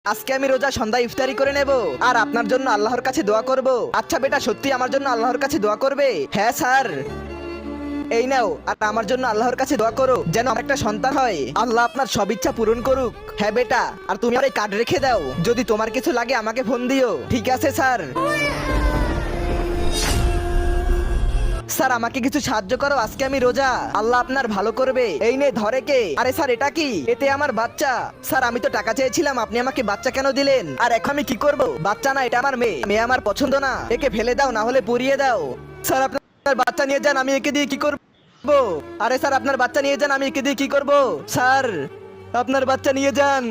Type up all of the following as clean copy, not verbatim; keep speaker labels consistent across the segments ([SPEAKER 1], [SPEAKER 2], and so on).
[SPEAKER 1] আজকে আমি রোজা সন্ধ্যা ইফতারি করে নেব আর আপনার জন্য আল্লাহর কাছে দোয়া করব। আচ্ছা বেটা, সত্যি আমার জন্য আল্লাহর কাছে দোয়া করবে? হ্যাঁ স্যার। এই নাও, আর আমার জন্য আল্লাহর কাছে দোয়া করো যেন আমার একটা সন্তান হয়। আল্লাহ আপনার সব ইচ্ছা পূরণ করুক। হ্যাঁ বেটা, আর তুমি আমার এই কার্ড রেখে দাও, যদি তোমার কিছু লাগে আমাকে ফোন দিও। ঠিক আছে স্যার। স্যার আমাকে কিছু সাহায্য করো, আজকে আমি রোজা, আল্লাহ আপনার ভালো করবে। এই নে ধরে কে? আরে স্যার এটা কি? এতে আমার বাচ্চা। স্যার আমি তো টাকা চেয়েছিলাম, আপনি আমাকে বাচ্চা কেন দিলেন? আর এখন আমি কি করব? বাচ্চা না, এটা আমার মেয়ে। মেয়ে আমার পছন্দ না, একে ফেলে দাও, না হলে পুড়িয়ে দাও। স্যার আপনার বাচ্চা নিয়ে যান, আমি একে দিয়ে কি করব? আরে স্যার আপনার বাচ্চা নিয়ে যান, আমি একে দিয়ে কি করব? স্যার আপনার বাচ্চা নিয়ে যান।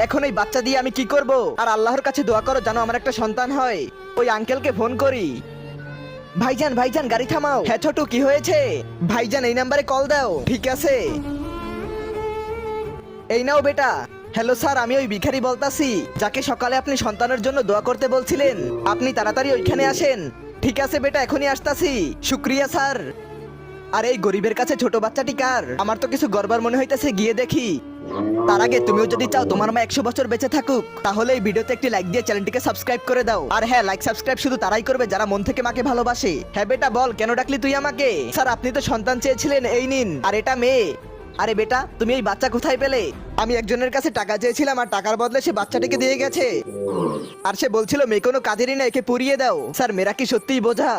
[SPEAKER 1] এখন এই বাচ্চা দিয়ে আমি কি করব? আর আল্লাহর কাছে দোয়া করো যেন আমার একটা সন্তান হয়। ওই আঙ্কেলকে ফোন করি। ভাইজান ভাইজান গাড়ি থামাও। হ্যাঁ ছোটু, কি হয়েছে? ভাইজান এই নাম্বারে কল দাও। ঠিক আছে। এই নাও বেটা। হ্যালো স্যার, আমি ওই ভিখারি বলতাছি, যাকে সকালে আপনি সন্তানের জন্য দোয়া করতে বলছিলেন। আপনি তাড়াতাড়ি ওইখানে আসেন। ঠিক আছে বেটা, এখনই আসতাছি। শুক্রিয়া স্যার। আর এই গরিবের কাছে ছোট বাচ্চাটি কার? আমার তো কিছু গড়বড় মনে হইতেছে, গিয়ে দেখি। তার আগে তুমিও যদি চাও তোমার মা 100 বছর বেঁচে থাকুক, তাহলে এই ভিডিওতে একটি লাইক দিয়ে চ্যানেলটিকে সাবস্ক্রাইব করে দাও। আর হ্যাঁ, লাইক সাবস্ক্রাইব শুধু তারাই করবে যারা মন থেকে মাকে ভালোবাসে। হ্যাঁ বেটা বল, কেন ডাকলি তুই আমাকে? স্যার আপনি তো সন্তান চেয়েছিলেন, এই নিন। আর এটা মেয়ে। আরে বেটা, তুমি এই বাচ্চা কোথায় পেলে? আমি একজনের কাছে টাকা চেয়েছিলাম, আর টাকার বদলে সে বাচ্চাটিকে দিয়ে গেছে। আর সে বলছিল মেয়ে কোনো কাজেরই না, একে পুড়িয়ে দাও। স্যার মেয়েরা কি সত্যিই বোঝা?